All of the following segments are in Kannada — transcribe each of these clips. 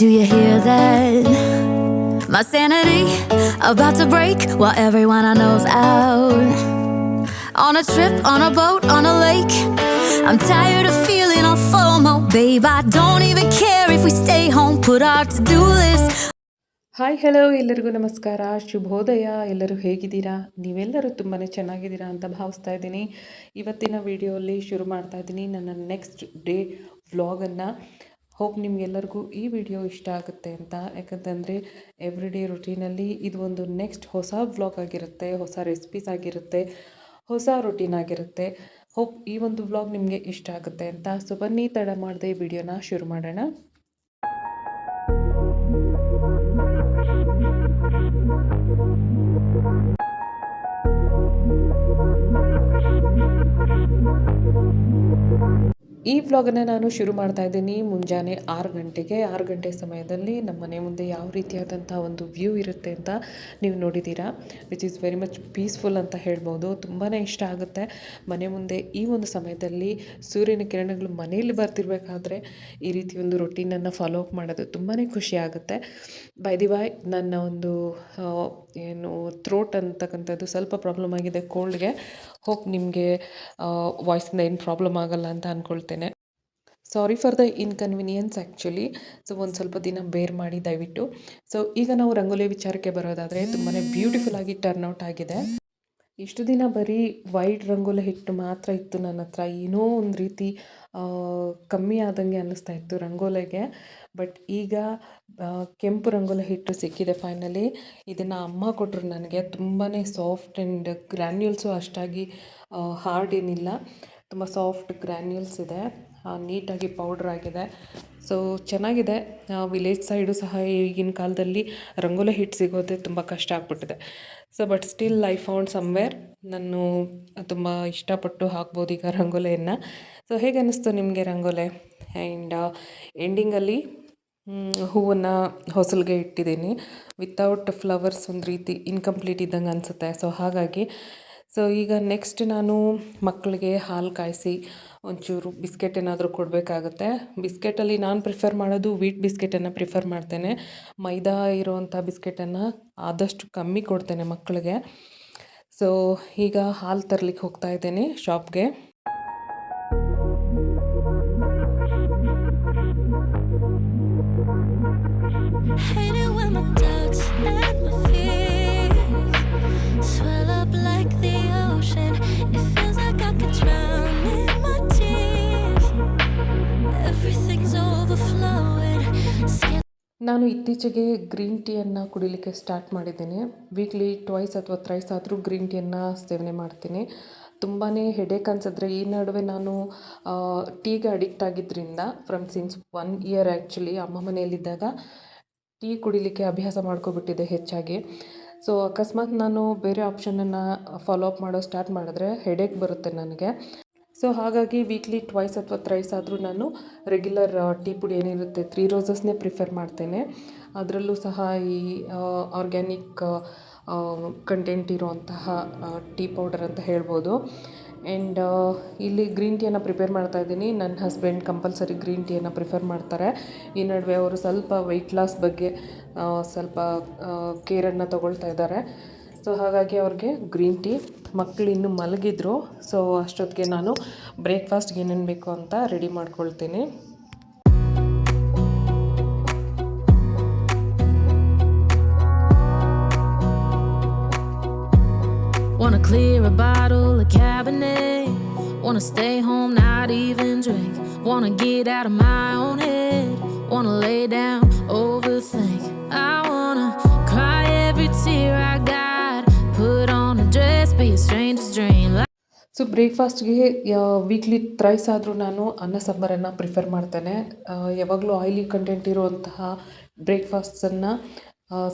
Do you hear that? My sanity about to break while everyone I know's out. On a trip, on a boat, on a lake. I'm tired of feeling all FOMO. Babe, I don't even care if we stay home. Put our to-do list. Hi hello ಎಲ್ಲರಿಗೂ ನಮಸ್ಕಾರ, ಶುಭೋದಯ. ಎಲ್ಲರೂ ಹೇಗಿದ್ದೀರಾ? ನೀವೆಲ್ಲರೂ ತುಂಬಾ ಚೆನ್ನಾಗಿದ್ದೀರಾ ಅಂತ ಭಾವಿಸ್ತಾ ಇದ್ದೀನಿ. ಇವತ್ತಿನ ವಿಡಿಯೋಲಿ ಶುರು ಮಾಡ್ತಾ ಇದ್ದೀನಿ ನನ್ನ ನೆಕ್ಸ್ಟ್ ಡೇ ವ್ಲಾಗನ್ನು. ಹೋಪ್ ನಿಮಗೆಲ್ಲರಿಗೂ ಈ ವಿಡಿಯೋ ಇಷ್ಟ ಆಗುತ್ತೆ ಅಂತ. ಯಾಕಂತಂದರೆ ಎವ್ರಿ ಡೇ ರುಟೀನಲ್ಲಿ ಇದು ಒಂದು ನೆಕ್ಸ್ಟ್ ಹೊಸ ವ್ಲಾಗ್ ಆಗಿರುತ್ತೆ, ಹೊಸ ರೆಸಿಪೀಸ್ ಆಗಿರುತ್ತೆ, ಹೊಸ ರುಟೀನ್ ಆಗಿರುತ್ತೆ. ಹೋಪ್ ಈ ಒಂದು ವ್ಲಾಗ್ ನಿಮಗೆ ಇಷ್ಟ ಆಗುತ್ತೆ ಅಂತ. ಸೊ ಬನ್ನಿ ತಡ ಮಾಡದೆ ವಿಡಿಯೋನ ಶುರು ಮಾಡೋಣ. ಈ ವ್ಲಾಗನ್ನು ನಾನು ಶುರು ಮಾಡ್ತಾ ಇದ್ದೀನಿ ಮುಂಜಾನೆ 6 ಗಂಟೆಗೆ. 6 ಗಂಟೆ ಸಮಯದಲ್ಲಿ ನಮ್ಮ ಮನೆ ಮುಂದೆ ಯಾವ ರೀತಿಯಾದಂಥ ಒಂದು ವ್ಯೂ ಇರುತ್ತೆ ಅಂತ ನೀವು ನೋಡಿದ್ದೀರಾ. Which is very much peaceful ಅಂತ ಹೇಳ್ಬೋದು. ತುಂಬಾ ಇಷ್ಟ ಆಗುತ್ತೆ ಮನೆ ಮುಂದೆ ಈ ಒಂದು ಸಮಯದಲ್ಲಿ ಸೂರ್ಯನ ಕಿರಣಗಳು ಮನೆಯಲ್ಲಿ ಬರ್ತಿರ್ಬೇಕಾದ್ರೆ ಈ ರೀತಿ ಒಂದು ರೊಟೀನನ್ನು ಫಾಲೋ ಅಪ್ ಮಾಡೋದು ತುಂಬಾ ಖುಷಿ ಆಗುತ್ತೆ. ಬೈ ದಿ ವೈ, ನನ್ನ ಒಂದು ಥ್ರೋಟ್ ಅಂತಕ್ಕಂಥದ್ದು ಸ್ವಲ್ಪ ಪ್ರಾಬ್ಲಮ್ ಆಗಿದೆ ಕೋಲ್ಡ್ಗೆ. ಹೋಪ್ ನಿಮಗೆ ವಾಯ್ಸಿಂದ ಏನು ಪ್ರಾಬ್ಲಮ್ ಆಗಲ್ಲ ಅಂತ ಅಂದ್ಕೊಳ್ತೇನೆ. Sorry for the inconvenience actually. So ಒಂದು ಸ್ವಲ್ಪ ದಿನ ಬೇರ್ ಮಾಡಿ ದಯವಿಟ್ಟು. ಸೊ ಈಗ ನಾವು ರಂಗೋಲಿ ವಿಚಾರಕ್ಕೆ ಬರೋದಾದರೆ ತುಂಬಾ ಬ್ಯೂಟಿಫುಲ್ಲಾಗಿ ಟರ್ನ್ಔಟ್ ಆಗಿದೆ. ಇಷ್ಟು ದಿನ ಬರೀ ವೈಟ್ ರಂಗೋಲಿ ಹಿಟ್ಟು ಮಾತ್ರ ಇತ್ತು ನನ್ನ ಹತ್ರ. ಏನೋ ಒಂದು ರೀತಿ ಕಮ್ಮಿ ಆದಂಗೆ ಅನ್ನಿಸ್ತಾ ಇತ್ತು ರಂಗೋಲಿಗೆ. ಬಟ್ ಈಗ ಕೆಂಪು ರಂಗೋಲಿ ಹಿಟ್ಟು ಸಿಕ್ಕಿದೆ ಫೈನಲಿ. ಇದನ್ನು ಅಮ್ಮ ಕೊಟ್ಟರು ನನಗೆ. ತುಂಬಾ ಸಾಫ್ಟ್ ಆ್ಯಂಡ್ ಗ್ರ್ಯಾನ್ಯೂಲ್ಸು ಅಷ್ಟಾಗಿ ಹಾರ್ಡ್ ಏನಿಲ್ಲ, ತುಂಬ ಸಾಫ್ಟ್ ಗ್ರ್ಯಾನ್ಯೂಲ್ಸ್ ಇದೆ, ನೀಟಾಗಿ ಪೌಡ್ರ್ ಆಗಿದೆ. ಸೊ ಚೆನ್ನಾಗಿದೆ. ವಿಲೇಜ್ ಸೈಡು ಸಹ ಈಗಿನ ಕಾಲದಲ್ಲಿ ರಂಗೋಲಿ ಹಿಟ್ಟು ಸಿಗೋದೇ ತುಂಬ ಕಷ್ಟ ಆಗ್ಬಿಟ್ಟಿದೆ. So but still I found somewhere. ನಾನು ತುಂಬ ಇಷ್ಟಪಟ್ಟು ಹಾಕ್ಬೋದು ಈಗ ರಂಗೋಲಿಯನ್ನು. ಸೊ ಹೇಗೆ ಅನ್ನಿಸ್ತು ನಿಮಗೆ ರಂಗೋಲಿ? ಆ್ಯಂಡ್ ಎಂಡಿಂಗಲ್ಲಿ ಹೂವನ್ನು ಹೊಸಲಿಗೆ ಇಟ್ಟಿದ್ದೀನಿ. ವಿತೌಟ್ ಫ್ಲವರ್ಸ್ ಒಂದು ರೀತಿ ಇನ್ಕಂಪ್ಲೀಟ್ ಇದ್ದಂಗೆ ಅನಿಸುತ್ತೆ. ಸೊ ಹಾಗಾಗಿ ಈಗ ನೆಕ್ಸ್ಟ್ ನಾನು ಮಕ್ಕಳಿಗೆ ಹಾಲು ಕಾಯಿಸಿ ಒಂಚೂರು ಬಿಸ್ಕೆಟ್ ಏನಾದರೂ ಕೊಡಬೇಕಾಗತ್ತೆ. ಬಿಸ್ಕೆಟಲ್ಲಿ ನಾನು ಪ್ರಿಫರ್ ಮಾಡೋದು ವೀಟ್ ಬಿಸ್ಕೆಟನ್ನು ಪ್ರಿಫರ್ ಮಾಡ್ತೇನೆ. ಮೈದಾ ಇರೋವಂಥ ಬಿಸ್ಕೆಟನ್ನು ಆದಷ್ಟು ಕಮ್ಮಿ ಕೊಡ್ತೇನೆ ಮಕ್ಕಳಿಗೆ. ಸೊ ಈಗ ಹಾಲು ತರಲಿಕ್ಕೆ ಹೋಗ್ತಾ ಇದ್ದೇನೆ ಶಾಪ್ಗೆ. ನಾನು ಇತ್ತೀಚೆಗೆ ಗ್ರೀನ್ ಟೀಯನ್ನು ಕುಡಿಲಿಕ್ಕೆ ಸ್ಟಾರ್ಟ್ ಮಾಡಿದ್ದೀನಿ. ವೀಕ್ಲಿ ಟ್ವೈಸ್ ಅಥವಾ ಥ್ರೈಸ್ ಆದರೂ ಗ್ರೀನ್ ಟೀಯನ್ನು ಸೇವನೆ ಮಾಡ್ತೀನಿ. ತುಂಬಾ ಹೆಡೇಕ್ ಅನಿಸಿದ್ರೆ ಈ ನಡುವೆ ನಾನು ಟೀಗೆ ಅಡಿಕ್ಟ್ ಆಗಿದ್ದರಿಂದ ಸಿನ್ಸ್ 1 ಇಯರ್ ಆ್ಯಕ್ಚುಲಿ ಅಮ್ಮ ಮನೆಯಲ್ಲಿದ್ದಾಗ ಟೀ ಕುಡಿಲಿಕ್ಕೆ ಅಭ್ಯಾಸ ಮಾಡ್ಕೊಬಿಟ್ಟಿದೆ ಹೆಚ್ಚಾಗಿ. ಸೊ ಅಕಸ್ಮಾತ್ ನಾನು ಬೇರೆ ಆಪ್ಷನನ್ನು ಫಾಲೋ ಅಪ್ ಮಾಡೋ ಸ್ಟಾರ್ಟ್ ಮಾಡಿದ್ರೆ ಹೆಡೇಕ್ ಬರುತ್ತೆ ನನಗೆ. ಸೊ ಹಾಗಾಗಿ ವೀಕ್ಲಿ ಟ್ವೈಸ್ ಅಥವಾ ಥ್ರೈಸ್ ಆದರೂ ನಾನು ರೆಗ್ಯುಲರ್ ಟೀ ಪುಡಿ ಏನಿರುತ್ತೆ 3 ರೋಸಸ್ನೇ ಪ್ರಿಫರ್ ಮಾಡ್ತೇನೆ. ಅದರಲ್ಲೂ ಸಹ ಈ ಆರ್ಗ್ಯಾನಿಕ್ ಕಂಟೆಂಟ್ ಇರುವಂತಹ ಟೀ ಪೌಡರ್ ಅಂತ ಹೇಳ್ಬೋದು. ಆ್ಯಂಡ್ ಇಲ್ಲಿ ಗ್ರೀನ್ ಟೀಯನ್ನು ಪ್ರಿಪೇರ್ ಮಾಡ್ತಾಯಿದ್ದೀನಿ. ನನ್ನ ಹಸ್ಬೆಂಡ್ ಕಂಪಲ್ಸರಿ ಗ್ರೀನ್ ಟೀಯನ್ನು ಪ್ರಿಫರ್ ಮಾಡ್ತಾರೆ. ಈ ನಡುವೆ ಅವರು ಸ್ವಲ್ಪ ವೆಯ್ಟ್ ಲಾಸ್ ಬಗ್ಗೆ ಸ್ವಲ್ಪ ಕೇರನ್ನು ತಗೊಳ್ತಾ ಇದ್ದಾರೆ. ಸೊ ಹಾಗಾಗಿ ಅವ್ರಿಗೆ ಗ್ರೀನ್ ಟೀ. ಮಕ್ಕಳು ಇನ್ನೂ ಮಲಗಿದ್ರು. ಸೊ ಅಷ್ಟೊತ್ತಿಗೆ ನಾನು ಬ್ರೇಕ್ಫಾಸ್ಟ್ಗೆ ಏನೇನು ಬೇಕು ಅಂತ ರೆಡಿ ಮಾಡ್ಕೊಳ್ತೀನಿ. Wanna clear a bottle of Cabernet. Wanna stay home, not even drink. Wanna get out of my own head. Wanna lay down, overthink. I wanna cry every tear I got. Put on a dress, be a stranger's dream. So ಬ್ರೇಕ್ಫಾಸ್ಟ್ಗೆ ವೀಕ್ಲಿ ಥ್ರೈಸ್ ಆದರೂ ನಾನು ಅನ್ನ ಸಾಂಬಾರನ್ನು ಪ್ರಿಫರ್ ಮಾಡ್ತೇನೆ. ಯಾವಾಗಲೂ ಆಯಿಲಿ ಕಂಟೆಂಟ್ ಇರುವಂತಹ ಬ್ರೇಕ್ಫಾಸ್ಟ್ಸನ್ನು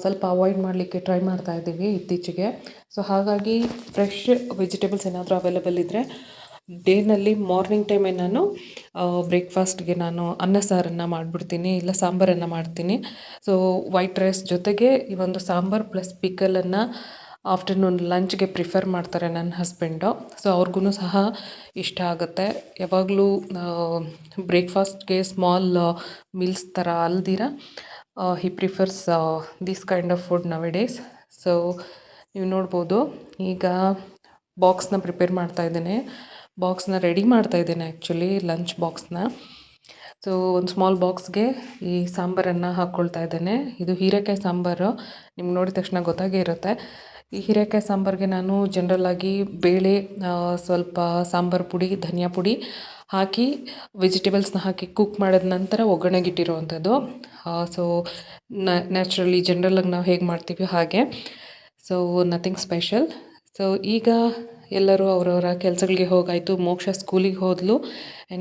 ಸ್ವಲ್ಪ ಅವಾಯ್ಡ್ ಮಾಡಲಿಕ್ಕೆ ಟ್ರೈ ಮಾಡ್ತಾ ಇದ್ದೀವಿ ಇತ್ತೀಚೆಗೆ. ಸೊ ಹಾಗಾಗಿ ಫ್ರೆಶ್ ವೆಜಿಟೇಬಲ್ಸ್ ಏನಾದರೂ ಅವೈಲೇಬಲ್ ಇದ್ದರೆ ಡೇನಲ್ಲಿ ಮಾರ್ನಿಂಗ್ ಟೈಮೇ ನಾನು ಬ್ರೇಕ್ಫಾಸ್ಟ್ಗೆ ನಾನು ಅನ್ನ ಸಾರನ್ನು ಮಾಡಿಬಿಡ್ತೀನಿ, ಇಲ್ಲ ಸಾಂಬಾರನ್ನು ಮಾಡ್ತೀನಿ. ಸೊ ವೈಟ್ ರೈಸ್ ಜೊತೆಗೆ ಈ ಒಂದು ಸಾಂಬಾರು ಪ್ಲಸ್ ಪಿಕಲನ್ನು ಆಫ್ಟರ್ನೂನ್ ಲಂಚ್ಗೆ ಪ್ರಿಫರ್ ಮಾಡ್ತಾರೆ ನನ್ನ ಹಸ್ಬೆಂಡು. ಸೊ ಅವ್ರಿಗೂ ಸಹ ಇಷ್ಟ ಆಗುತ್ತೆ. ಯಾವಾಗಲೂ ಬ್ರೇಕ್ಫಾಸ್ಟ್ಗೆ ಸ್ಮಾಲ್ ಮೀಲ್ಸ್ ಥರ ಅಲ್ದಿರ he prefers this kind of food nowadays. So ನೀವು ನೋಡ್ಬೋದು ಈಗ ಬಾಕ್ಸ್ನ ಪ್ರಿಪೇರ್ ಮಾಡ್ತಾಯಿದ್ದೇನೆ. ಬಾಕ್ಸ್ನ ರೆಡಿ ಮಾಡ್ತಾಯಿದ್ದೇನೆ ಆ್ಯಕ್ಚುಲಿ, ಲಂಚ್ ಬಾಕ್ಸ್ನ. ಸೊ ಒಂದು ಸ್ಮಾಲ್ ಬಾಕ್ಸ್ಗೆ ಈ ಸಾಂಬಾರನ್ನು ಹಾಕ್ಕೊಳ್ತಾ ಇದ್ದೇನೆ. ಇದು ಹೀರೆಕಾಯಿ ಸಾಂಬಾರು, ನಿಮ್ಗೆ ನೋಡಿದ ತಕ್ಷಣ ಗೊತ್ತಾಗೇ ಇರುತ್ತೆ. ಈ ಹೀರೆಕಾಯಿ ಸಾಂಬಾರಿಗೆ ನಾನು ಜನರಲ್ಲಾಗಿ ಬೇಳೆ, ಸ್ವಲ್ಪ ಸಾಂಬಾರು ಪುಡಿ, ಧನಿಯಾ ಪುಡಿ ಹಾಕಿ ವೆಜಿಟೇಬಲ್ಸ್ನ ಹಾಕಿ ಕುಕ್ ಮಾಡಿದ ನಂತರ ಒಗ್ಗರಣೆಗಿಟ್ಟಿರೋವಂಥದ್ದು. ಸೊ ನ್ಯಾಚುರಲಿ ಜನರಲಾಗಿ ನಾವು ಹೇಗೆ ಮಾಡ್ತೀವಿ ಹಾಗೆ. So nothing special. ಸೊ ಈಗ ಎಲ್ಲರೂ ಅವರವರ ಕೆಲಸಗಳಿಗೆ ಹೋಗಾಯಿತು. ಮೋಕ್ಷ ಸ್ಕೂಲಿಗೆ ಹೋದಲು,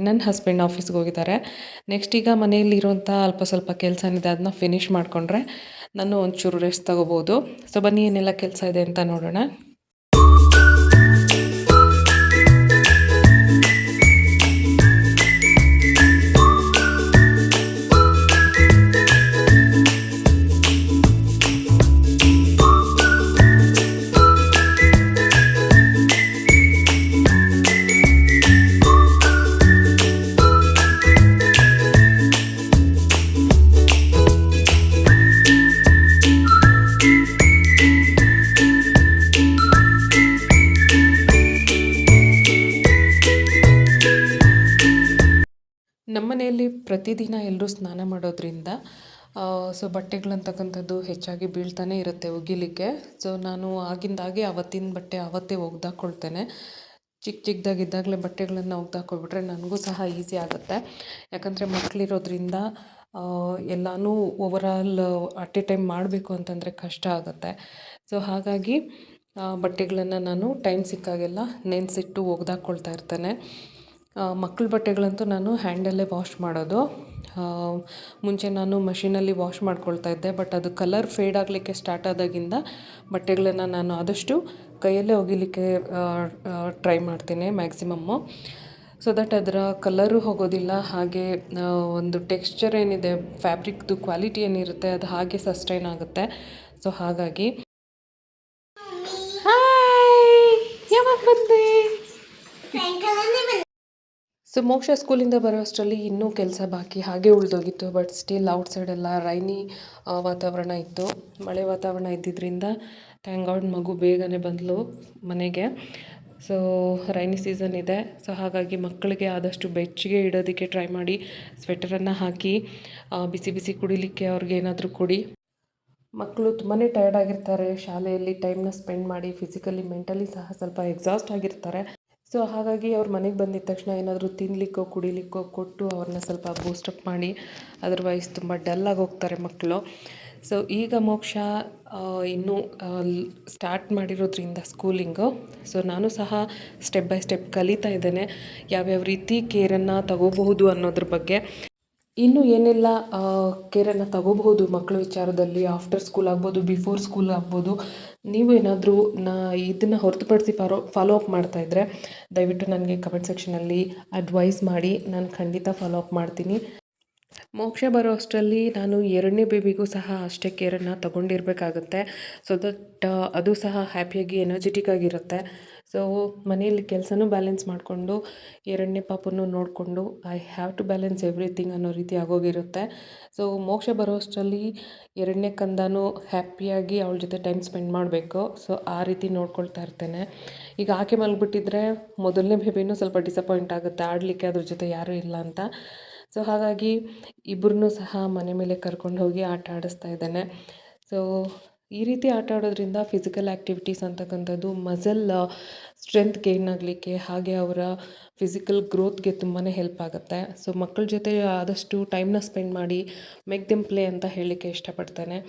ನನ್ನ ಹಸ್ಬೆಂಡ್ ಆಫೀಸ್ಗೆ ಹೋಗಿದ್ದಾರೆ. ನೆಕ್ಸ್ಟ್ ಈಗ ಮನೆಯಲ್ಲಿರುವಂಥ ಅಲ್ಪ ಸ್ವಲ್ಪ ಕೆಲಸ ಏನಿದೆ ಅದನ್ನ ಫಿನಿಷ್ ಮಾಡಿಕೊಂಡ್ರೆ ನಾನು ಒಂಚೂರು ರೆಸ್ಟ್ ತೊಗೋಬೋದು. ಸೊ ಬನ್ನಿ ಏನೆಲ್ಲ ಕೆಲಸ ಇದೆ ಅಂತ ನೋಡೋಣ. ನಮ್ಮ ಮನೆಯಲ್ಲಿ ಪ್ರತಿದಿನ ಎಲ್ಲರೂ ಸ್ನಾನ ಮಾಡೋದ್ರಿಂದ ಸೊ ಬಟ್ಟೆಗಳಂತಕ್ಕಂಥದ್ದು ಹೆಚ್ಚಾಗಿ ಬೀಳ್ತಾನೆ ಇರುತ್ತೆ ಒಗಿಲಿಕ್ಕೆ. ಸೊ ನಾನು ಆಗಿಂದಾಗೆ ಅವತ್ತಿನ ಬಟ್ಟೆ ಅವತ್ತೇ ಒಗ್ದಾಕೊಳ್ತೇನೆ. ಚಿಕ್ಕದಾಗಿದ್ದಾಗಲೇ ಬಟ್ಟೆಗಳನ್ನು ಒಗ್ದಾಕೊಬಿಟ್ರೆ ನನಗೂ ಸಹ ಈಸಿ ಆಗುತ್ತೆ. ಯಾಕಂದರೆ ಮಕ್ಕಳಿರೋದ್ರಿಂದ ಎಲ್ಲನೂ ಓವರಾಲ್ ಅಟ್ ಎ ಟೈಮ್ ಮಾಡಬೇಕು ಅಂತಂದರೆ ಕಷ್ಟ ಆಗುತ್ತೆ. ಸೊ ಹಾಗಾಗಿ ಬಟ್ಟೆಗಳನ್ನು ನಾನು ಟೈಮ್ ಸಿಕ್ಕಾಗೆಲ್ಲ ನೆನೆಸಿಟ್ಟು ಒಗ್ದಾಕೊಳ್ತಾ ಇರ್ತೇನೆ. ಮಕ್ಕಳ ಬಟ್ಟೆಗಳಂತೂ ನಾನು ಹ್ಯಾಂಡಲ್ಲೇ ವಾಶ್ ಮಾಡೋದು. ಮುಂಚೆ ನಾನು ಮಷೀನಲ್ಲಿ ವಾಶ್ ಮಾಡ್ಕೊಳ್ತಾ ಇದ್ದೆ, ಬಟ್ ಅದು ಕಲರ್ ಫೇಡ್ ಆಗಲಿಕ್ಕೆ ಸ್ಟಾರ್ಟ್ ಆದಾಗಿಂದ ಬಟ್ಟೆಗಳನ್ನು ನಾನು ಆದಷ್ಟು ಕೈಯಲ್ಲೇ ಒಗಿಲಿಕ್ಕೆ ಟ್ರೈ ಮಾಡ್ತೀನಿ ಮ್ಯಾಕ್ಸಿಮಮ್ಮು. ಸೊ ದಟ್ ಅದರ ಕಲರು ಹೋಗೋದಿಲ್ಲ, ಹಾಗೆ ಒಂದು ಟೆಕ್ಸ್ಚರ್ ಏನಿದೆ, ಫ್ಯಾಬ್ರಿಕ್ದು ಕ್ವಾಲಿಟಿ ಏನಿರುತ್ತೆ ಅದು ಹಾಗೆ ಸಸ್ಟೈನ್ ಆಗುತ್ತೆ. ಸೊ ಹಾಗಾಗಿ ಯಾವಾಗ ಬಂದೆ? ಸೊ ಮೋಕ್ಷ ಸ್ಕೂಲಿಂದ ಬರೋ ಅಷ್ಟರಲ್ಲಿ ಇನ್ನೂ ಕೆಲಸ ಬಾಕಿ ಹಾಗೆ ಉಳಿದೋಗಿತ್ತು. ಬಟ್ ಸ್ಟಿಲ್ ಔಟ್ಸೈಡೆಲ್ಲ ರೈನಿ ವಾತಾವರಣ ಇತ್ತು. ಮಳೆ ವಾತಾವರಣ ಇದ್ದಿದ್ದರಿಂದ ಥ್ಯಾಂಕ್ ಗಾಡ್ ಮಗು ಬೇಗನೆ ಬಂದಳು ಮನೆಗೆ. ಸೊ ರೈನಿ ಸೀಸನ್ ಇದೆ. ಸೊ ಹಾಗಾಗಿ ಮಕ್ಕಳಿಗೆ ಆದಷ್ಟು ಬೆಚ್ಚಗೆ ಇಡೋದಕ್ಕೆ ಟ್ರೈ ಮಾಡಿ, ಸ್ವೆಟರನ್ನು ಹಾಕಿ ಬಿಸಿ ಬಿಸಿ ಕುಡಿಲಿಕ್ಕೆ ಅವ್ರಿಗೆ ಏನಾದರೂ ಕೊಡಿ. ಮಕ್ಕಳು ತುಂಬಾ ಟಯರ್ಡ್ ಆಗಿರ್ತಾರೆ, ಶಾಲೆಯಲ್ಲಿ ಟೈಮ್ನ ಸ್ಪೆಂಡ್ ಮಾಡಿ ಫಿಸಿಕಲಿ ಮೆಂಟಲಿ ಸಹ ಸ್ವಲ್ಪ ಎಕ್ಸಾಸ್ಟ್ ಆಗಿರ್ತಾರೆ. ಸೊ ಹಾಗಾಗಿ ಅವ್ರು ಮನೆಗೆ ಬಂದಿದ್ದ ತಕ್ಷಣ ಏನಾದರೂ ತಿನ್ನಲಿಕ್ಕೋ ಕುಡಿಲಿಕ್ಕೋ ಕೊಟ್ಟು ಅವ್ರನ್ನ ಸ್ವಲ್ಪ ಬೂಸ್ಟಪ್ ಮಾಡಿ, ಅದರ್ವೈಸ್ ತುಂಬ ಡಲ್ಲಾಗಿ ಹೋಗ್ತಾರೆ ಮಕ್ಕಳು. ಸೊ ಈಗ ಮೋಕ್ಷ ಇನ್ನೂ ಸ್ಟಾರ್ಟ್ ಮಾಡಿರೋದ್ರಿಂದ ಸ್ಕೂಲಿಂಗು, ಸೊ ನಾನು ಸಹ ಸ್ಟೆಪ್ ಬೈ ಸ್ಟೆಪ್ ಕಲಿತಾ ಇದ್ದೇನೆ ಯಾವ್ಯಾವ ರೀತಿ ಕೇರನ್ನು ತಗೋಬಹುದು ಅನ್ನೋದ್ರ ಬಗ್ಗೆ. ಇನ್ನು ಏನೆಲ್ಲ ಕೇರನ್ನು ತಗೋಬಹುದು ಮಕ್ಕಳ ವಿಚಾರದಲ್ಲಿ, ಆಫ್ಟರ್ ಸ್ಕೂಲ್ ಆಗ್ಬೋದು, ಬಿಫೋರ್ ಸ್ಕೂಲ್ ಆಗ್ಬೋದು. ನೀವು ಏನಾದರೂ ಇದನ್ನು ಹೊರತುಪಡಿಸಿ ಫಾಲೋ ಅಪ್ ಮಾಡ್ತಾಯಿದ್ರೆ ದಯವಿಟ್ಟು ನನಗೆ ಕಮೆಂಟ್ ಸೆಕ್ಷನಲ್ಲಿ ಅಡ್ವೈಸ್ ಮಾಡಿ, ನಾನು ಖಂಡಿತ ಫಾಲೋ ಅಪ್ ಮಾಡ್ತೀನಿ. ಮೋಕ್ಷ ಬರೋ ಅಷ್ಟರಲ್ಲಿ ನಾನು 2ನೇ ಬೇಬಿಗೂ ಸಹ ಅಷ್ಟೇ ಕೇರನ್ನು ತಗೊಂಡಿರಬೇಕಾಗುತ್ತೆ. ಸೊ ದಟ್ ಅದು ಸಹ ಹ್ಯಾಪಿಯಾಗಿ ಎನರ್ಜೆಟಿಕ್ ಆಗಿರುತ್ತೆ. ಸೊ ಮನೆಯಲ್ಲಿ ಕೆಲಸನೂ ಬ್ಯಾಲೆನ್ಸ್ ಮಾಡಿಕೊಂಡು 2ನೇ ಪಾಪನ್ನು ನೋಡಿಕೊಂಡು I have to balance everything ಅನ್ನೋ ರೀತಿ ಆಗೋಗಿರುತ್ತೆ. ಸೊ ಮೋಕ್ಷ ಬರೋ ಅಷ್ಟರಲ್ಲಿ 2ನೇ ಕಂದನೂ ಹ್ಯಾಪಿಯಾಗಿ ಅವಳ ಜೊತೆ ಟೈಮ್ ಸ್ಪೆಂಡ್ ಮಾಡಬೇಕು. ಸೊ ಆ ರೀತಿ ನೋಡ್ಕೊಳ್ತಾ ಇರ್ತೇನೆ. ಈಗ ಆಕೆ ಮಲಗಿಬಿಟ್ಟಿದ್ರೆ ಮೊದಲನೇ ಬೇಬಿನೂ ಸ್ವಲ್ಪ ಡಿಸಪಾಯಿಂಟ್ ಆಗುತ್ತೆ, ಆಡಲಿಕ್ಕೆ ಅದ್ರ ಜೊತೆ ಯಾರೂ ಇಲ್ಲ ಅಂತ. ಸೊ ಹಾಗಾಗಿ ಇಬ್ಬರನ್ನೂ ಸಹ ಮನೆ ಮೇಲೆ ಕರ್ಕೊಂಡು ಹೋಗಿ ಆಟ ಆಡಿಸ್ತಾ ಇದ್ದೇನೆ. ಸೊ ಈ ರೀತಿ ಆಟ ಆಡೋದ್ರಿಂದ ಫಿಸಿಕಲ್ ಆ್ಯಕ್ಟಿವಿಟೀಸ್ ಅಂತಕ್ಕಂಥದ್ದು ಮಸಲ್ ಸ್ಟ್ರೆಂತ್ ಗೇನ್ ಆಗಲಿಕ್ಕೆ, ಹಾಗೆ ಅವರ ಫಿಸಿಕಲ್ ಗ್ರೋತ್ಗೆ ತುಂಬಾ ಹೆಲ್ಪ್ ಆಗುತ್ತೆ. ಸೊ ಮಕ್ಕಳ ಜೊತೆ ಆದಷ್ಟು ಟೈಮ್ನ ಸ್ಪೆಂಡ್ ಮಾಡಿ, ಮೇಕ್ ದೆಮ್ ಪ್ಲೇ ಅಂತ ಹೇಳಲಿಕ್ಕೆ ಇಷ್ಟಪಡ್ತೇನೆ.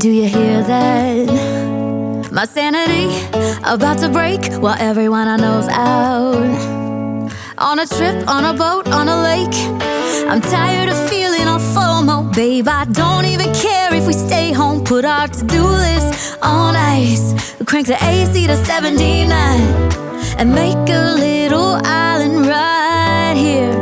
Do you hear that? My sanity about to break while everyone I know's out. On a trip, on a boat, on a lake. I'm tired of feeling all FOMO. Babe, I don't even care if we stay home. Put our to-do list on ice. Crank the AC to 79 and make a little island right here.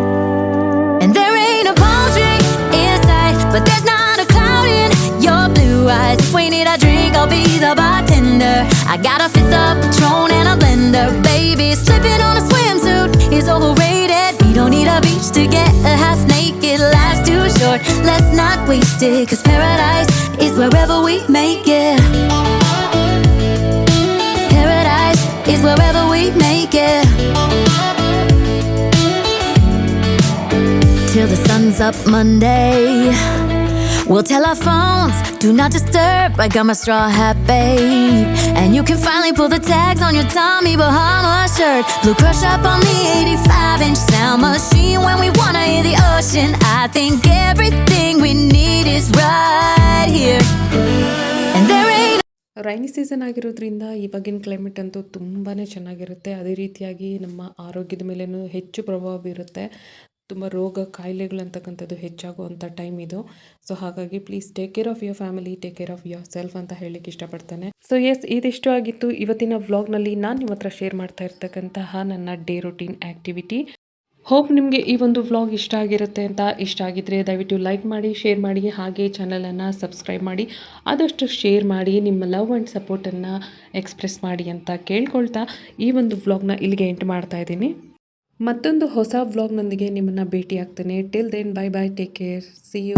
And there ain't a palm tree in sight, but there's not a cloud in your blue eyes. If we need a drink, I'll be the bartender. I got a fifth of Patron and a blender, baby. Slipping on a swimsuit is overrated. We don't need a beach to get a half naked. Life's too short, let's not waste it. Cause paradise is wherever we make it. Paradise is wherever we make it. Till the sun's up Monday, we'll tell our phones, do not disturb. I got my straw hat, babe. And you can finally pull the tags on your Tommy Bahama shirt. Blue crush up on the 85-inch sound machine. When we wanna hear the ocean, I think everything we need is right here. And there ain't rainy season ಆಗಿರೋದ್ರಿಂದ ಇವಾಗಿನ ಕ್ಲೈಮೇಟ್ ಅಂತೂ ತುಂಬಾ ಚೆನ್ನಾಗಿರುತ್ತೆ. ಅದೇ ರೀತಿಯಾಗಿ ನಮ್ಮ ಆರೋಗ್ಯದ ಮೇಲೇನೂ ಹೆಚ್ಚು ಪ್ರಭಾವ ಬೀರುತ್ತೆ. ತುಂಬ ರೋಗ ಕಾಯಿಲೆಗಳಂತಕ್ಕಂಥದ್ದು ಹೆಚ್ಚಾಗುವಂಥ ಟೈಮ್ ಇದು. ಸೊ ಹಾಗಾಗಿ please take care of your family, take care of your self ಅಂತ ಹೇಳಲಿಕ್ಕೆ ಇಷ್ಟಪಡ್ತೇನೆ. ಸೊ ಎಸ್, ಇದಿಷ್ಟು ಆಗಿತ್ತು ಇವತ್ತಿನ ವ್ಲಾಗ್ನಲ್ಲಿ ನಾನು ನಿಮ್ಮ ಹತ್ರ ಶೇರ್ ಮಾಡ್ತಾ ಇರ್ತಕ್ಕಂತಹ ನನ್ನ ಡೇ ರೂಟೀನ್ ಆ್ಯಕ್ಟಿವಿಟಿ. ಹೋಪ್ ನಿಮಗೆ ಈ ಒಂದು ವ್ಲಾಗ್ ಇಷ್ಟ ಆಗಿರುತ್ತೆ ಅಂತ. ಇಷ್ಟ ಆಗಿದ್ದರೆ ದಯವಿಟ್ಟು ಲೈಕ್ ಮಾಡಿ, ಶೇರ್ ಮಾಡಿ, ಹಾಗೆ ಚಾನಲನ್ನು ಸಬ್ಸ್ಕ್ರೈಬ್ ಮಾಡಿ, ಆದಷ್ಟು ಶೇರ್ ಮಾಡಿ, ನಿಮ್ಮ ಲವ್ ಆ್ಯಂಡ್ ಸಪೋರ್ಟನ್ನು ಎಕ್ಸ್ಪ್ರೆಸ್ ಮಾಡಿ ಅಂತ ಕೇಳ್ಕೊಳ್ತಾ ಈ ಒಂದು ವ್ಲಾಗ್ನ ಇಲ್ಲಿಗೆ ಎಂಡ್ ಮಾಡ್ತಾ ಇದ್ದೀನಿ. ಮತ್ತೊಂದು ಹೊಸ ವ್ಲಾಗ್ನೊಂದಿಗೆ ನಿಮ್ಮನ್ನು ಭೇಟಿ ಆಗ್ತೇನೆ. Till then, bye bye, take care, see you.